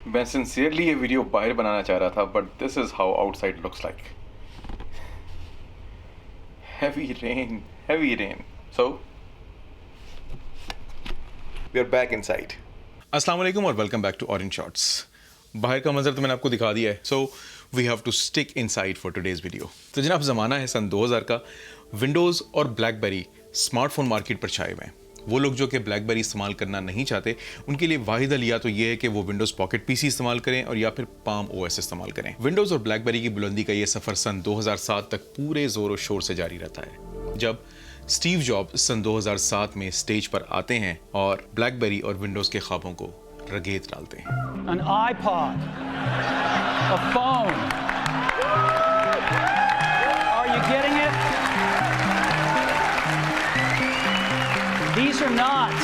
मैं सिंसियरली ये वीडियो बाहर बनाना चाह रहा था, but this is how outside looks like. Heavy rain. So we are back inside. अस्सलाम वालेकुम और welcome back to orange shots. बाहर का मंजर तो मैंने आपको दिखा दिया है, so we have to stick inside for today's video. तो जनाब, ज़माना है सन 2000 का. विंडोज़ और ब्लैकबेरी स्मार्टफोन मार्केट पर छाए हुए हैं. वो लोग जो कि ब्लैकबेरी इस्तेमाल करना नहीं चाहते, उनके लिए वाहिद हल या तो ये है कि वो विंडोज़ पॉकेट पीसी इस्तेमाल करें और या फिर पाम ओएस इस्तेमाल करें. विंडोज़ और ब्लैकबेरी की बुलंदी का ये सफ़र सन 2007 तक पूरे ज़ोर और शोर से जारी रहता है, जब स्टीव जॉब्स सन 2007 में स्टेज पर आते हैं और ब्लैकबेरी और विंडोज़ के ख्वाबों को रगेत डालते हैं. An iPod, a phone. Are you getting it? These are not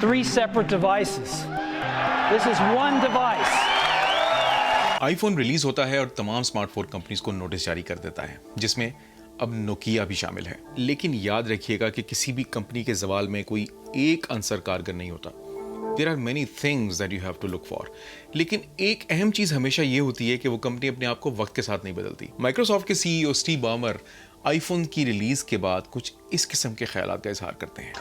three separate devices. This is one device. IPhone release होता है और तमाम स्मार्टफोन कंपनीज को नोटिस जारी कर देता है, जिसमें अब नोकिया भी शामिल है. लेकिन याद रखिएगा कि किसी भी कंपनी के जवाल में कोई एक अंसर कारगर नहीं होता. There are many things that you have to look for. लेकिन एक अहम चीज हमेशा ये होती है कि वो कंपनी अपने आप को वक्त के साथ नहीं बदलती. माइक्रोसॉफ्ट के सीईओ स्टीव बामर आईफोन की रिलीज के बाद कुछ इस किस्म के ख्यालात का इजहार करते हैं.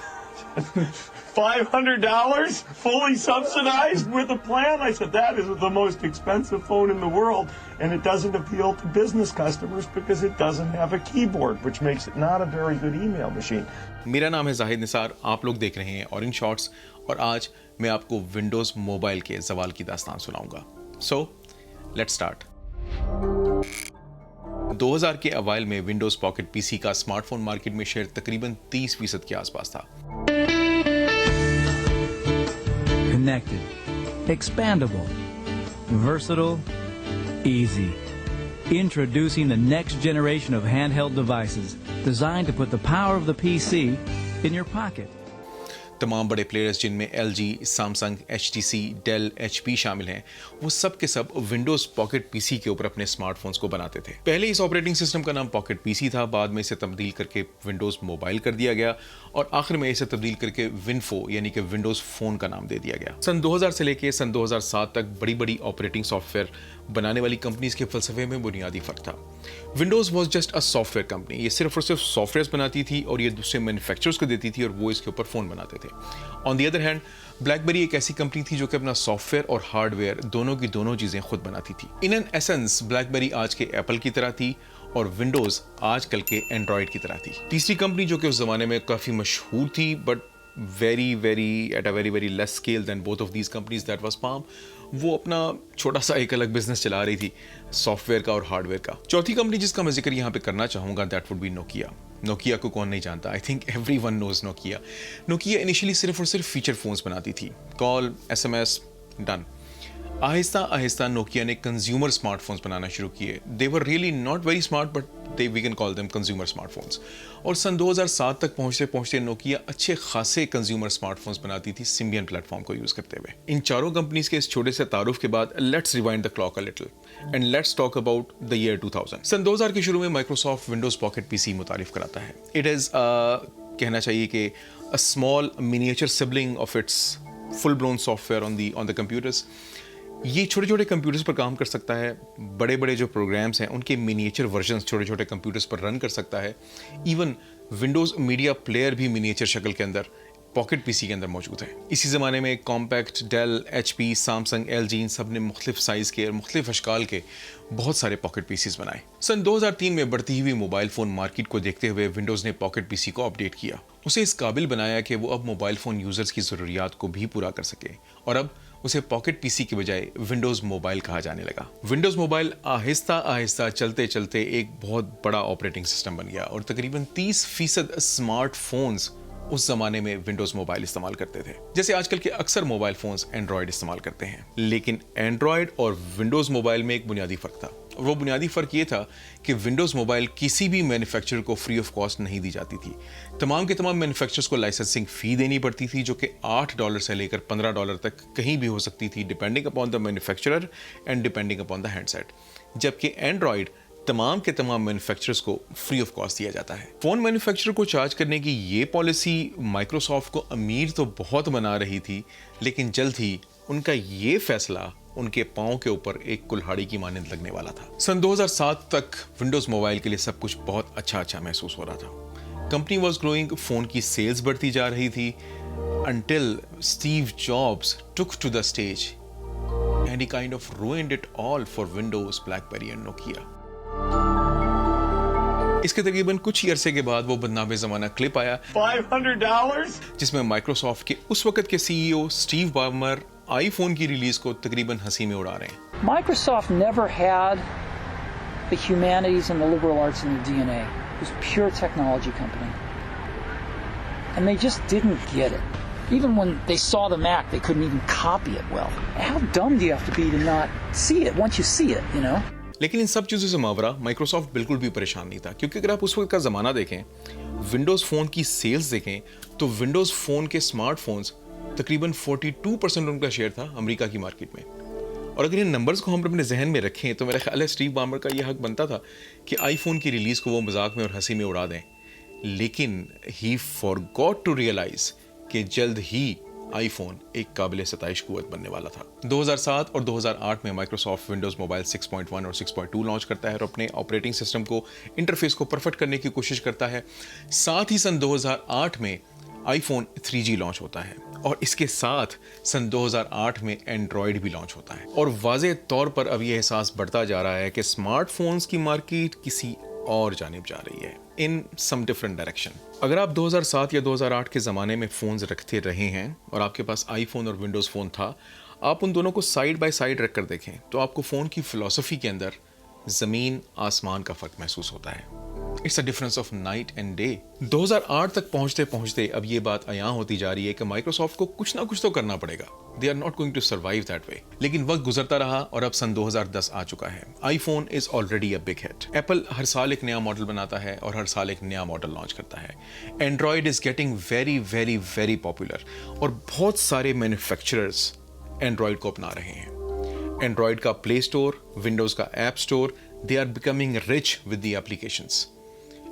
$500 fully subsidized with a plan? I said, that is the most expensive phone in the world, and it doesn't appeal to business customers because it doesn't have a keyboard, which makes it not a very good email machine. मेरा नाम है जाहिद निसार, आप लोग देख रहे हैं orange shots, और आज मैं आपको विंडोज़ मोबाइल के जवाल की दास्तान सुनाऊंगा. So let's start. 2000 के अवाइल में विंडोज़ पॉकेट पीसी का स्मार्टफोन मार्केट में शेयर तकरीबन 30% के आसपास था. Connected, expandable, versatile, easy. Introducing the next generation of handheld devices designed to put the power of the PC in your pocket. तमाम बड़े प्लेयर्स जिनमें LG, Samsung, HTC, Dell, HP शामिल हैं, वो सब के सब विंडोज़ पॉकेट पीसी के ऊपर अपने स्मार्टफोन्स को बनाते थे. पहले इस ऑपरेटिंग सिस्टम का नाम पॉकेट पीसी था, बाद में इसे तब्दील करके विंडोज़ मोबाइल कर दिया गया और आखिर में इसे तब्दील करके विनफो यानी कि विंडोज़ फ़ोन का नाम दे दिया गया. सन 2000 से लेकर सन 2007 तक बड़ी बड़ी ऑपरेटिंग सॉफ्टवेयर बनाने वाली कंपनीज के फलसफे में बुनियादी फ़र्क था. Windows was just a software company. ये सिर्फ और सिर्फ सॉफ्टवेयर बनाती थी और ये दूसरे मैन्युफैक्चरर्स को देती थी और वो इसके ऊपर फ़ोन बनाते थे. On the other hand, blackberry एक ऐसी कंपनी थी जो कि अपना सॉफ्टवेयर और हार्डवेयर दोनों की दोनों चीज़ें खुद बनाती थी. इन एन एसेंस ब्लैकबेरी आज के एप्पल की तरह थी और विंडोज़ आजकल के एंड्रॉयड की तरह थी. तीसरी कंपनी जो कि उस ज़माने में काफ़ी मशहूर थी but at a very less scale than both of these companies, that was Palm. वो अपना छोटा सा एक अलग बिजनेस चला रही थी, सॉफ्टवेयर का और हार्डवेयर का. चौथी कंपनी जिसका मैं जिक्र यहाँ पे करना चाहूँगा, that would be Nokia. Nokia को कौन नहीं जानता? I think everyone knows Nokia. Nokia initially सिर्फ और सिर्फ फीचर फोन्स बनाती थी, call, SMS, done. Aahista Aahista Nokia ने कंज्यूमर स्मार्टफोन्स बनाना शुरू किए. They were really not very smart but we can call them consumer smartphones. और सन 2007 तक पहुंचते पहुंचते नोकिया अच्छे खासे कंज्यूमर स्मार्टफोन्स बनाती थी सिम्बियन प्लेटफॉर्म को यूज़ करते हुए. इन चारों कंपनीज के इस छोटे से तारुफ के बाद let's rewind the clock a little and let's talk about the year 2000. सन 2000 के शुरू में माइक्रोसॉफ्ट विंडोज़ पॉकेट पीसी मुतारिफ कराता है. इट इज़ कहना चाहिए कि a small miniature sibling of its full blown software on the computers. ये छोटे छोटे कंप्यूटर्स पर काम कर सकता है. बड़े बड़े जो प्रोग्राम्स हैं उनके मिनिएचर वर्जन्स छोटे छोटे कंप्यूटर्स पर रन कर सकता है. इवन विंडोज़ मीडिया प्लेयर भी मिनिएचर शक्ल के अंदर पॉकेट पीसी के अंदर मौजूद है. इसी ज़माने में Compaq, Dell, HP, Samsung, LG इन सब ने मुख्तलिफ साइज़ के और मुख्तलिफ अशकाल के बहुत सारे पॉकेट पीसीज बनाए. सन 2003 में बढ़ती हुई मोबाइल फ़ोन मार्केट को देखते हुए विंडोज़ ने पॉकेट पीसी को अपडेट किया. उसे इस काबिल बनाया कि वो अब मोबाइल फ़ोन यूज़र्स की ज़रूरियात को भी पूरा कर सके और अब उसे पॉकेट पीसी की बजाय विंडोज़ मोबाइल कहा जाने लगा. विंडोज़ मोबाइल आहिस्ता आहिस्ता चलते चलते एक बहुत बड़ा ऑपरेटिंग सिस्टम बन गया और तकरीबन 30% स्मार्टफोन्स उस जमाने में विंडोज़ मोबाइल इस्तेमाल करते थे. जैसे आजकल के अक्सर मोबाइल फोन्स एंड्रॉयड इस्तेमाल करते हैं. लेकिन एंड्रॉयड और विंडोज़ मोबाइल में एक बुनियादी फ़र्क था. वो बुनियादी फ़र्क ये था कि विंडोज़ मोबाइल किसी भी मैन्युफैक्चरर को फ्री ऑफ कॉस्ट नहीं दी जाती थी. तमाम के तमाम मैन्युफैक्चरर्स को लाइसेंसिंग फ़ी देनी पड़ती थी जो कि $8 से लेकर $15 तक कहीं भी हो सकती थी, depending upon the manufacturer and depending upon the handset. जबकि एंड्रॉयड तमाम के तमाम मैन्युफैक्चरर्स को फ्री ऑफ कॉस्ट दिया जाता है. फ़ोन मैन्युफैक्चरर को चार्ज करने की ये पॉलिसी माइक्रोसॉफ्ट को अमीर तो बहुत बना रही थी, लेकिन जल्द ही उनका ये फैसला उनके पांव के ऊपर एक कुल्हाड़ी की मानंद लगने वाला था। सन 2007 तक विंडोज मोबाइल के लिए सब कुछ बहुत अच्छा महसूस हो रहा था। कंपनी वॉज ग्रोइंग, फोन की सेल्स बढ़ती जा रही थी, until Steve Jobs took to the stage and he kind of ruined it all for Windows, BlackBerry and Nokia. इसके तकरीबन कुछ ही अरसे के बाद वो बदनामे ज़माना क्लिप आया $500? जिसमें माइक्रोसॉफ्ट के उस वक्त के सीईओ स्टीव बार्मर आईफोन की रिलीज को तकरीबन हंसी में उड़ा रहे हैं। Microsoft never had the humanities and the liberal arts in their DNA. It was a pure technology company. And they just didn't get it. Even when they saw the Mac, they couldn't even copy it well. How dumb do you have to be to not see it once you see it, you know? लेकिन इन सब चीज़ों से मावरा Microsoft बिल्कुल भी परेशान नहीं था, क्योंकि अगर आप उस वक्त का ज़माना देखें, विंडोज़ फ़ोन की सेल्स देखें, तो विंडोज़ फ़ोन के स्मार्टफोन्स तकरीबन 42% उनका शेयर था अमेरिका की मार्केट में। और अगर इन नंबर्स को हम अपने जहन में रखें तो मेरा ख्याल है स्टीव बार्मर का यह हक बनता था कि आईफोन की रिलीज़ को वो मजाक में और हंसी में उड़ा दें, लेकिन ही फॉरगॉट टू रियलाइज कि जल्द ही आईफोन एक काबिल सताइश कुव्वत बनने वाला था। 2007 और 2008 में माइक्रोसॉफ्ट विंडोज मोबाइल 6.1 और 6.2 लॉन्च करता है और अपने ऑपरेटिंग सिस्टम को, इंटरफेस को परफेक्ट करने की कोशिश करता है। साथ ही सन 2008 में आईफोन 3G लॉन्च होता है और इसके साथ सन 2008 में एंड्रॉयड भी लॉन्च होता है। और वाज़ेह तौर पर अब यह एहसास बढ़ता जा रहा है कि स्मार्टफोन्स की मार्केट किसी और जानिब जा रही है, इन सम डिफरेंट डायरेक्शन। अगर आप 2007 या 2008 के ज़माने में फ़ोन्स रखते रहे हैं और आपके पास आईफोन और विंडोज़ फ़ोन था, आप उन दोनों को साइड बाय साइड रख कर देखें तो आपको फ़ोन की फ़िलॉसफी के अंदर ज़मीन आसमान का फ़र्क महसूस होता है। It's a difference of night and day. 2008 तक पहुंचते पहुंचते अब ये बात अयां होती जा रही है कि माइक्रोसॉफ्ट को कुछ ना कुछ तो करना पड़ेगा। They are not going to survive that way. लेकिन वक्त गुजरता रहा और अब सन 2010 आ चुका है। IPhone is already a big hit. Apple हर साल एक नया मॉडल बनाता है और हर साल एक नया मॉडल लॉन्च करता है। Android is getting very very very popular और बहुत सारे मैन्युफैक्चरर्स एंड्रॉयड को अपना रहे हैं। एंड्रॉयड का प्ले स्टोर, विंडोज का app store, they are becoming rich with the applications.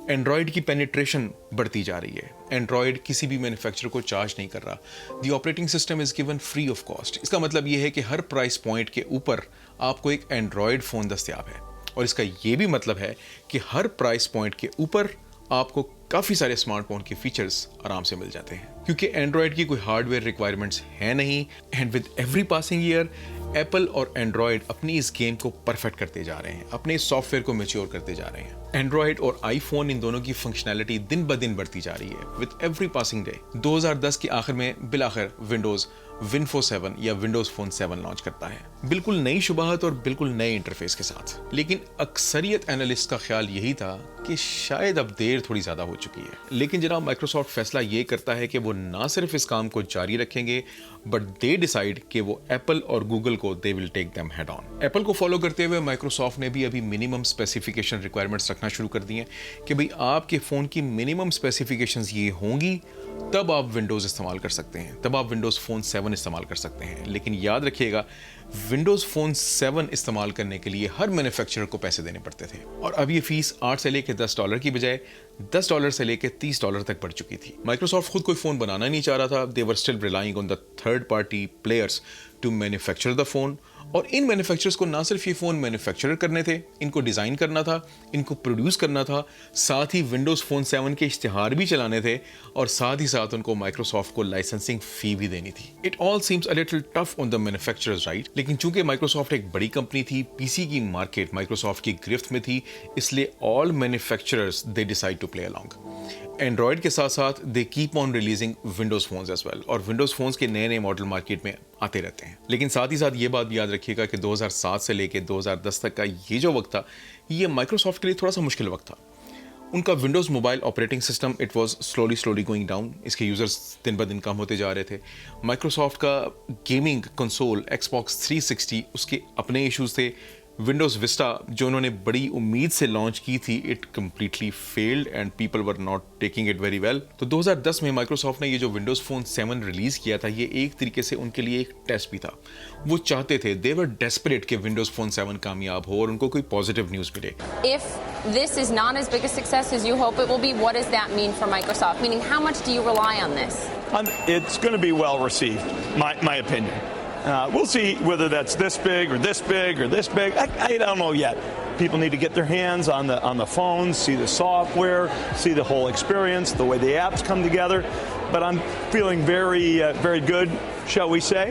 Android की पेनिट्रेशन बढ़ती जा रही है। एंड्रॉयड किसी भी मैन्युफैक्चरर को चार्ज नहीं कर रहा। The operating system is given free of cost. इसका मतलब यह है कि हर प्राइस पॉइंट के ऊपर आपको एक एंड्रॉयड फ़ोन दस्तयाब है और इसका यह भी मतलब है कि हर प्राइस पॉइंट के ऊपर आपको काफ़ी सारे स्मार्टफोन के फीचर्स आराम से मिल जाते हैं, क्योंकि एंड्रॉयड की कोई हार्डवेयर रिक्वायरमेंट्स है नहीं। And with every passing year Apple और एंड्रॉयड अपनी इस गेम को परफेक्ट करते जा रहे हैं, अपने सॉफ्टवेयर को मैच्योर करते जा रहे हैं। एंड्रॉयड और आईफोन इन दोनों की फंक्शनैलिटी दिन ब दिन बढ़ती जा रही है विद एवरी पासिंग डे। 2010 के आखिर में बिलाखिर विंडोज विनफो 7 या विंडोज फोन 7 लॉन्च करता है, बिल्कुल नई शुबाहत और बिल्कुल नए इंटरफेस के साथ। लेकिन अक्सरियत एनालिस्ट का ख्याल यही था कि शायद अब देर थोड़ी ज्यादा हो चुकी है। लेकिन जनाब माइक्रोसॉफ्ट फैसला ये करता है कि वो ना सिर्फ इस काम को जारी रखेंगे बट दे डिसाइड कि वो एप्पल और गूगल को they will take them head on. Apple को फॉलो करते हुए माइक्रोसॉफ्ट ने भी अभी मिनिमम स्पेसिफिकेशन रिक्वायरमेंट्स रखना शुरू कर दिए कि भाई आपके फ़ोन की मिनिमम स्पेसिफिकेशंस ये होंगी तब आप विंडोज़ इस्तेमाल कर सकते हैं, तब आप विंडोज़ फ़ोन 7 इस्तेमाल कर सकते हैं। लेकिन याद रखिएगा विंडोज़ फ़ोन 7 इस्तेमाल करने के लिए हर मैन्युफैक्चरर को पैसे देने पड़ते थे और अब ये फीस $8 से लेकर $10 की बजाय $10 से लेकर $30 तक बढ़ चुकी थी। माइक्रोसॉफ्ट खुद कोई फ़ोन बनाना नहीं चाह रहा था। They were still relying on the third party players to manufacture the phone और इन मैन्युफैक्चरर्स को ना सिर्फ ये फ़ोन मैन्युफैक्चर करने थे, इनको डिज़ाइन करना था, इनको प्रोड्यूस करना था, साथ ही विंडोज़ फ़ोन 7 के इश्तिहार भी चलाने थे और साथ ही साथ उनको माइक्रोसॉफ्ट को लाइसेंसिंग फ़ी भी देनी थी। It all seems a little tough on the manufacturers, right? लेकिन चूंकि माइक्रोसॉफ्ट एक बड़ी कंपनी थी, पीसी की मार्केट माइक्रोसॉफ्ट की गिरफ्त में थी, इसलिए all manufacturers they decide to play along. Android के साथ साथ they keep on releasing Windows phones as well और विंडोज़ फोन्स के नए नए मॉडल मार्केट में आते रहते हैं। लेकिन साथ ही साथ ये बात भी याद रखिएगा कि 2007 से लेकर 2010 तक का ये जो वक्त था, ये माइक्रोसॉफ्ट के लिए थोड़ा सा मुश्किल वक्त था। उनका Windows mobile operating system it was slowly going down. इसके यूज़र्स दिन ब दिन कम होते जा रहे थे। माइक्रोसॉफ्ट का गेमिंग कंसोल एक्सबॉक्स 360 उसके अपने इश्यूज़ थे। विंडोज़ विस्टा जो उन्होंने बड़ी उम्मीद से लॉन्च की थी, it completely failed and people were not taking it very well. तो 2010 में माइक्रोसॉफ्ट ने ये जो विंडोज़ फ़ोन 7 रिलीज़ किया था, ये एक तरीके से उनके लिए एक टेस्ट भी था। वो चाहते थे, दे वर डेस्परेट कि विंडोज़ फ़ोन 7 कामयाब हो और उनको कोई पॉजिटिव न्यूज़ मिले। If this is not as big a success as you hope it will be, what does that mean for Microsoft? Meaning, how much do you rely on this? It's going to be well received, my opinion. We'll see whether that's this big or this big or this big. I don't know yet. People need to get their hands on the phones, see the software, see the whole experience, the way the apps come together. But I'm feeling very good, shall we say.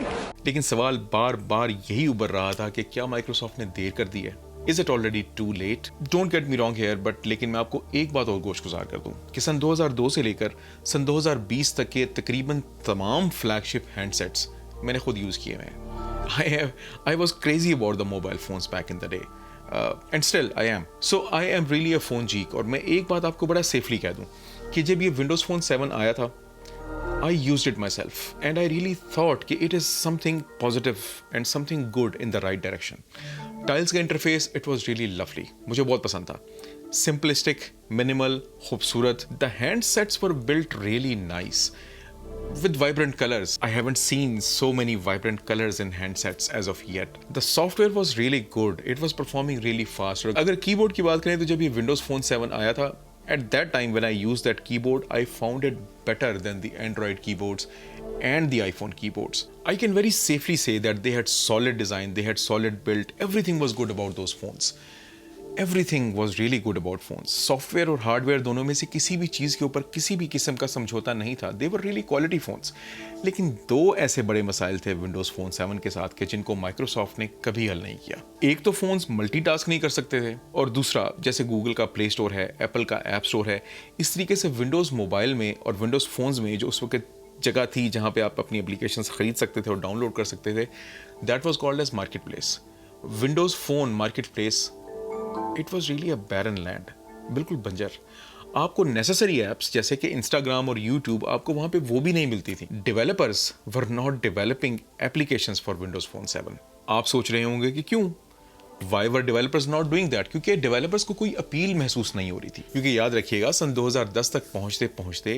लेकिन सवाल बार बार यही उभर रहा था कि क्या Microsoft ने देर कर दी है? Is it already too late? Don't get me wrong here, but लेकिन मैं आपको एक बात और गोशगुजार कर दूं कि सन 2002 से लेकर सन 2020 तक के तकरीबन तमाम फ्लैगशिप हैंडसेट्स मैंने खुद यूज़ किए हैं. I was crazy about the mobile phones back in the day. And still I am. So I am really a phone geek. और मैं एक बात आपको बड़ा सेफली कह दूं कि जब ये Windows Phone 7 आया था, I used it myself and I really thought कि it is something positive and something good in the right direction. Tiles का interface it was really lovely. मुझे बहुत पसंद था. Simplistic, minimal, खूबसूरत. The handsets were built really nice with vibrant colors. I haven't seen so many vibrant colors in handsets as of yet. The software was really good. It was performing really fast. अगर keyboard की बात करें तो जब ये Windows Phone 7 आया था, at that time when I used that keyboard, I found it better than the Android keyboards and the iPhone keyboards. I can very safely say that they had solid design, they had solid build, everything was good about those phones. Everything was really good about phones. Software और hardware दोनों में से किसी भी चीज़ के ऊपर किसी भी किस्म का समझौता नहीं था. They were really quality phones. लेकिन दो ऐसे बड़े मसाइल थे Windows Phone 7 के साथ के जिनको माइक्रोसॉफ्ट ने कभी हल नहीं किया. एक तो फोन्स मल्टीटास्क नहीं कर सकते थे और दूसरा जैसे गूगल का प्ले स्टोर है, एप्पल का ऐप स्टोर है, इस तरीके से विंडोज़ मोबाइल में और विंडोज़ फोन्स में जो उस वक्त जगह थी जहाँ पे आप अपनी एप्लीकेशंस खरीद सकते थे और डाउनलोड कर सकते थे, that was called as marketplace. Windows phone marketplace, it was really a barren land, बिल्कुल बंजर. आपको नेसेसरी एप्स जैसे कि इंस्टाग्राम और यूट्यूब आपको वहाँ पे वो भी नहीं मिलती थी. Developers were not developing applications for Windows phone 7. आप सोच रहे होंगे कि क्यों? Why were developers not doing that? क्योंकि डेवलपर्स को कोई अपील महसूस नहीं हो रही थी. क्योंकि याद रखिएगा सन 2010 तक पहुँचते पहुँचते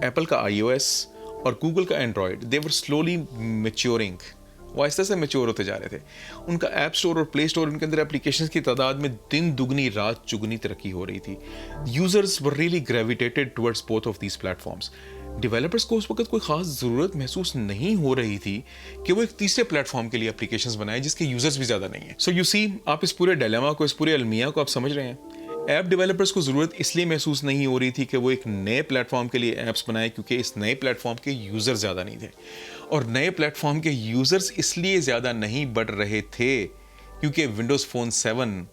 एप्पल का iOS और गूगल का एंड्रॉयड, दे वर स्लोली मैच्योरिंग, वो आहिस्ते से मैच्योर होते जा रहे थे. उनका ऐप स्टोर और प्ले स्टोर, उनके अंदर एप्लीकेशंस की तादाद में दिन दुगनी रात चुगनी तरक्की हो रही थी. Users were really gravitated towards both of these platforms. Developers को उस वक्त कोई खास ज़रूरत महसूस नहीं हो रही थी कि वो एक तीसरे प्लेटफॉर्म के लिए एप्लीकेशंस बनाए जिसके यूजर्स भी ज़्यादा नहीं है. सो यू सी, आप इस पूरे डिलेमा को, इस पूरे अलमिया को आप समझ रहे हैं. ऐप डेवलपर्स को ज़रूरत इसलिए महसूस नहीं हो रही थी कि वो एक नए प्लेटफॉर्म के लिए ऐप्स बनाए क्योंकि इस नए प्लेटफॉर्म के यूज़र ज़्यादा नहीं थे. और नए प्लेटफॉर्म के यूज़र्स इसलिए ज़्यादा नहीं बढ़ रहे थे क्योंकि विंडोज़ फ़ोन 7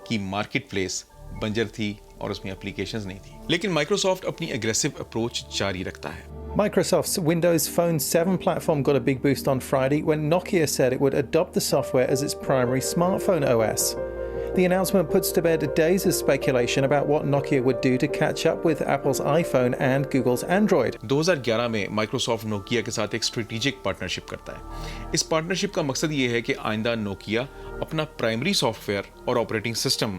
की मार्केट प्लेस बंजर थी और उसमें एप्लीकेशंस नहीं थी. लेकिन माइक्रोसॉफ्ट अपनी एग्रेसिव अप्रोच जारी रखता है. Microsoft's Windows Phone 7 platform got a big boost on Friday when Nokia said it would adopt the software as its primary smartphone OS. The announcement puts to bed days of speculation about what Nokia would do to catch up with Apple's iPhone and Google's Android. 2011 में Microsoft Nokia के साथ एक strategic partnership करता है. इस partnership का मकसद ये है कि आइंदा नोकिया अपना प्राइमरी सॉफ्टवेयर और ऑपरेटिंग सिस्टम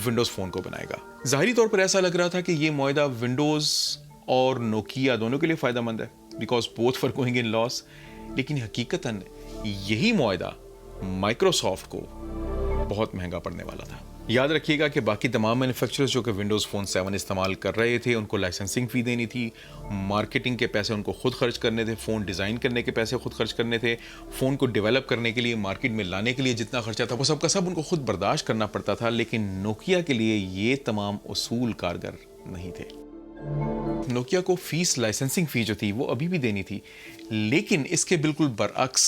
विंडोज़ फ़ोन को बनाएगा. ज़ाहिरी तौर पर ऐसा लग रहा था कि ये मुआहदा विंडोज़ और नोकिया दोनों के लिए फ़ायदेमंद है because both were going in loss. लेकिन हकीकतन यही मुआहदा माइक्रोसॉफ्ट को बहुत महंगा पड़ने वाला था. याद रखिएगा कि बाकी तमाम मैन्युफैक्चरर्स जो कि विंडोज़ फ़ोन 7 इस्तेमाल कर रहे थे उनको लाइसेंसिंग फ़ी देनी थी, मार्केटिंग के पैसे उनको खुद खर्च करने थे, फ़ोन डिज़ाइन करने के पैसे खुद खर्च करने थे, फ़ोन को डेवलप करने के लिए, मार्केट में लाने के लिए जितना खर्चा था वो सब का सब उनको खुद बर्दाश्त करना पड़ता था. लेकिन नोकिया के लिए ये तमाम उसूल कारगर नहीं थे. नोकिया को फीस, लाइसेंसिंग फ़ी जो थी वो अभी भी देनी थी. लेकिन इसके बिल्कुल बरअक्स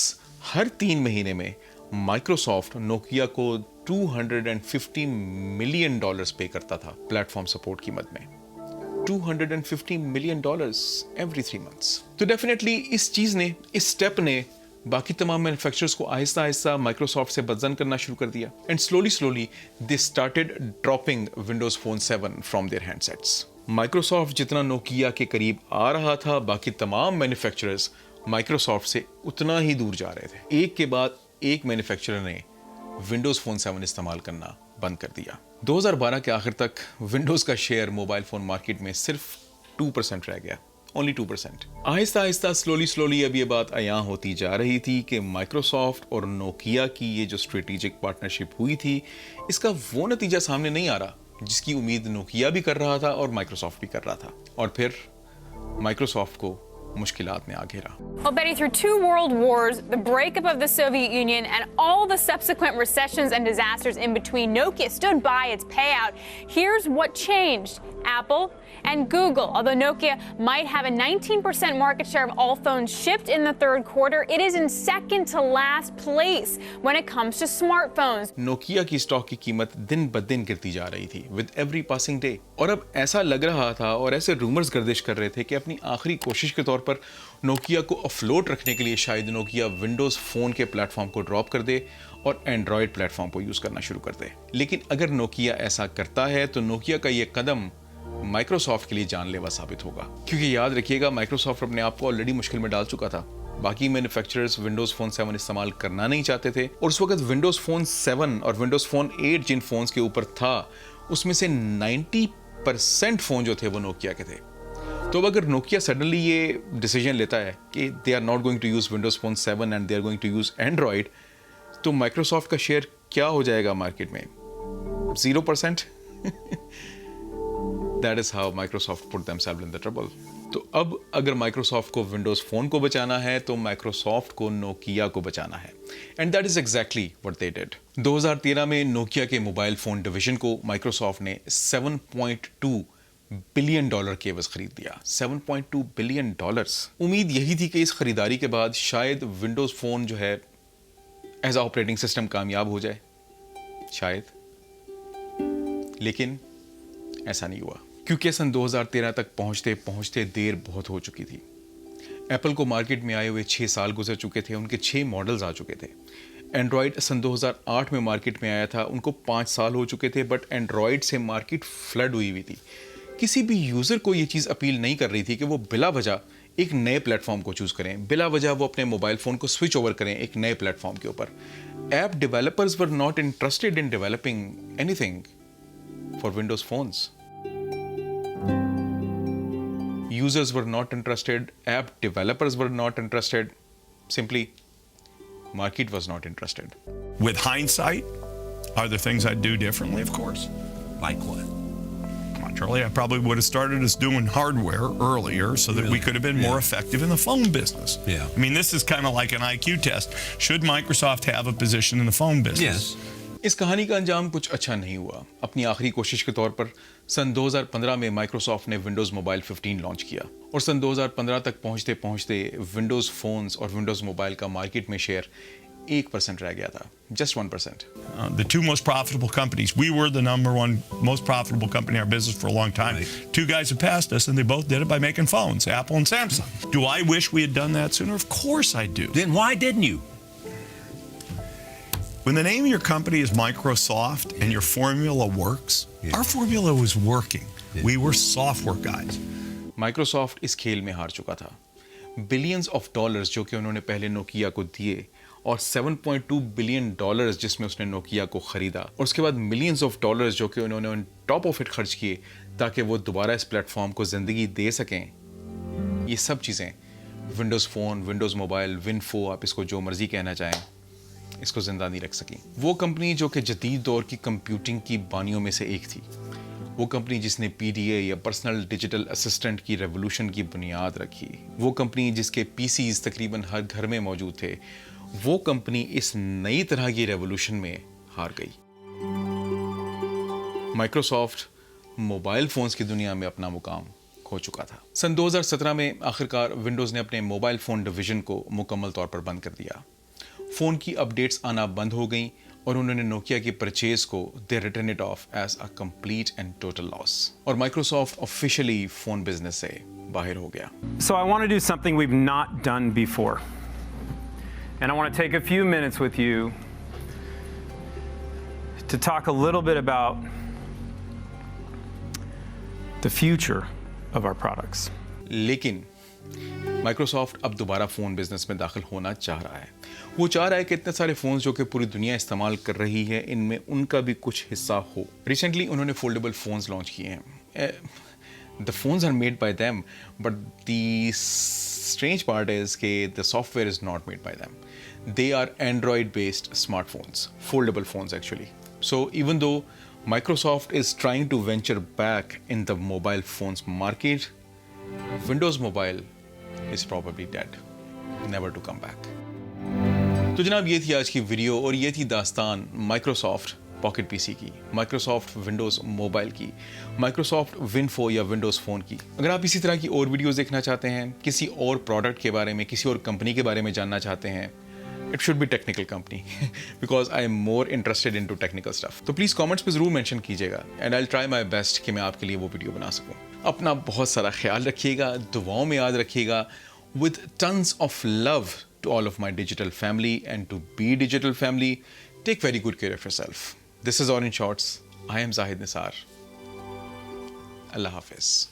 हर 3 महीने में माइक्रोसॉफ्ट नोकिया को $250 मिलियन पे करता था प्लेटफॉर्म सपोर्ट की मद में. $250 मिलियन एवरी 3 मंथ्स. तो डेफिनेटली इस चीज़ ने, इस स्टेप ने बाकी तमाम मैन्युफैक्चरर्स को आहिस्ता आहिस्ता माइक्रोसॉफ्ट से बदजन करना शुरू कर दिया. And slowly they started dropping Windows phone 7 from their handsets. Microsoft जितना नोकिया के करीब आ रहा था, बाकी तमाम मैन्युफैक्चरर्स माइक्रोसॉफ्ट से उतना ही दूर जा रहे थे. एक के बाद एक मैन्युफैक्चरर ने विंडोज़ फ़ोन 7 इस्तेमाल करना बंद कर दिया. 2012 के आखिर तक विंडोज़ का शेयर मोबाइल फ़ोन मार्केट में सिर्फ 2% रह गया, ओनली 2%. आहिस्ता आहिस्ता स्लोली अब ये बात आयां होती जा रही थी कि माइक्रोसॉफ्ट और नोकिया की ये जो स्ट्रेटेजिक पार्टनरशिप हुई थी, इसका वो नतीजा सामने नहीं आ रहा जिसकी उम्मीद नोकिया भी कर रहा था और माइक्रोसॉफ्ट भी कर रहा था. और फिर माइक्रोसॉफ्ट को मुश्किलात में आ घेरा। Well, Betty, through 2 world wars, the breakup of the Soviet Union, and all the subsequent recessions and disasters in between, Nokia stood by its payout. Here's what changed. Apple and Google. Although Nokia might have a 19% market share of all phones shipped in the 3rd quarter, it is in second to last place when it comes to smartphones. Nokia की stock की कीमत दिन ब दिन गिरती जा रही थी विद एवरी पासिंग डे, और अब ऐसा लग रहा था और ऐसे रूमर्स गर्दिश कर रहे थे कि अपनी आखिरी कोशिश के तौर पर नोकिया को अफ्लोट रखने के लिए शायद नोकिया विंडोज फोन के प्लेटफॉर्म को ड्रॉप कर दे और एंड्रॉयड प्लेटफॉर्म को यूज करना शुरू कर दे। लेकिन अगर नोकिया ऐसा करता है तो नोकिया का यह कदम माइक्रोसॉफ्ट के लिए जानलेवा साबित होगा, क्योंकि याद रखिएगा माइक्रोसॉफ्ट अपने आप को ऑलरेडी मुश्किल में डाल चुका था। बाकी मैन्युफैक्चरर्स विंडोज फोन 7 इस्तेमाल करना नहीं चाहते थे, और उस वक्त विंडोज फोन 7 और विंडोज फोन 8 जिन फोन्स के ऊपर था उसमें से 90% फोन जो थे वो नोकिया के थे। तो अब अगर नोकिया सडनली ये डिसीजन लेता है कि they are not going to use Windows phone 7 and they are going to use Android, तो माइक्रोसॉफ्ट का शेयर क्या हो जाएगा मार्केट में? 0%। That is how Microsoft put themselves in the trouble. तो अब अगर माइक्रोसॉफ्ट को विंडोज फोन को बचाना है तो माइक्रोसॉफ्ट को नोकिया को बचाना है, and that is exactly what they did. 2013 में नोकिया के मोबाइल फोन डिवीजन को माइक्रोसॉफ्ट ने $7.2 बिलियन के एवज खरीद दिया। $7.2 बिलियन। उम्मीद यही थी कि इस खरीदारी के बाद शायद विंडोज फोन जो है एज ऑपरेटिंग सिस्टम कामयाब हो जाए, शायद, लेकिन ऐसा नहीं हुआ, क्योंकि सन 2013 तक पहुंचते पहुंचते देर बहुत हो चुकी थी। एप्पल को मार्केट में आए हुए 6 साल गुजर चुके थे, उनके 6 मॉडल्स आ चुके थे। एंड्रॉयड सन 2008 में मार्केट में आया था, उनको 5 साल हो चुके थे, बट एंड्रॉयड से मार्केट फ्लड हुई हुई थी। किसी भी यूज़र को ये चीज़ अपील नहीं कर रही थी कि वो बिला वजह एक नए प्लेटफॉर्म को चूज़ करें, बिला वजह वो अपने मोबाइल फ़ोन को स्विच ओवर करें एक नए प्लेटफॉर्म के ऊपर। App developers were not interested in developing anything for Windows phones. Users were not interested, app developers were not interested, simply market was not interested. With hindsight, are there things I'd do differently? Of course. Like what? Come on, Charlie, I probably would have started us doing hardware earlier so that we could have been more effective in the phone business. Yeah. I mean, this is kind of like an IQ test. Should Microsoft have a position in the phone business? Yes. इस कहानी का अंजाम कुछ अच्छा नहीं हुआ। अपनी आखिरी कोशिश के तौर पर सन 2015 में माइक्रोसॉफ्ट ने विंडोज मोबाइल 15 लॉन्च किया, और सन 2015 तक पहुंचते पहुंचते विंडोज फोन्स और विंडोज मोबाइल का मार्केट में शेयर 1% रह गया था, just 1%. The 2 most profitable companies. We were the number 1 most profitable company in our business for a long time. Right. 2 guys have passed us, and they both did it by making phones, Apple and Samsung. Do I wish we had done that sooner? Of course I do. Then why didn't you? When the name of your company is Microsoft and your formula works, our formula was working. We were software guys. Microsoft इस खेल में हार चुका था। Billions of dollars जो कि उन्होंने पहले नोकिया को दिए, और $7.2 बिलियन जिसमें उसने नोकिया को खरीदा, और उसके बाद मिलियंस ऑफ डॉलर्स जो कि उन्होंने ऑन टॉप ऑफ इट खर्च किए ताकि वो दोबारा इस प्लेटफॉर्म को ज़िंदगी दे सकें। ये सब चीज़ें विंडोज़ फ़ोन, विंडोज़ मोबाइल, विनफो, आप इसको जो मर्ज़ी कहना चाहें, इसको जिंदा नहीं रख सकी। वो कंपनी जो कि जदीद दौर की कंप्यूटिंग की बानियों में से एक थी, वो कंपनी जिसने PDA या पर्सनल डिजिटल असिस्टेंट की रेवोल्यूशन की बुनियाद रखी, वो कंपनी जिसके PCs तकरीबन हर घर में मौजूद थे, वो कंपनी इस नई तरह की रेवोल्यूशन में हार गई। माइक्रोसॉफ्ट मोबाइल फोन्स की दुनिया में अपना मुकाम खो चुका था। सन 2017 में आखिरकार विंडोज़ ने अपने मोबाइल फ़ोन डिवीज़न को मुकम्मल तौर पर बंद कर दिया। फ़ोन की अपडेट्स आना बंद हो गई, और उन्होंने नोकिया की परचेज को they written it off as a complete and total loss, और माइक्रोसॉफ्ट ऑफिशियली फ़ोन बिजनेस से बाहर हो गया। So I want to do something we've not done before. And I want to take a few minutes with you to talk a little bit about the future of our products. लेकिन Microsoft अब दोबारा phone business में दाखिल होना चाह रहा है। वो चाह रहा है कि इतने सारे फ़ोन्स जो कि पूरी दुनिया इस्तेमाल कर रही है, इनमें उनका भी कुछ हिस्सा हो। रिसेंटली उन्होंने फोल्डेबल फ़ोन्स लॉन्च किए हैं। The phones are made by them, but the strange part is कि the software is not made by them. They are Android based smartphones, foldable phones actually. So even though Microsoft is trying to venture back in the mobile phones market, Windows Mobile is probably dead, never to come back. तो जनाब ये थी आज की video और ये थी दास्तान माइक्रोसॉफ्ट पॉकेट पीसी की, माइक्रोसॉफ्ट विंडोज़ मोबाइल की, माइक्रोसॉफ्ट विन 4 या विंडोज़ फ़ोन की। अगर आप इसी तरह की और वीडियोस देखना चाहते हैं, किसी और प्रोडक्ट के बारे में, किसी और कंपनी के बारे में जानना चाहते हैं, it should be technical company because I am more interested in to technical stuff. तो प्लीज़ कॉमेंट्स में ज़रूर मैंशन कीजिएगा and I try my best कि मैं आपके लिए वो वीडियो बना सकूँ। अपना बहुत सारा ख्याल रखिएगा, दुआओं में याद रखिएगा। With tons of love to all of my digital family and to be digital family, take very good care of yourself. This is Orange Shorts. I am Zahid Nisar. Allah Hafiz.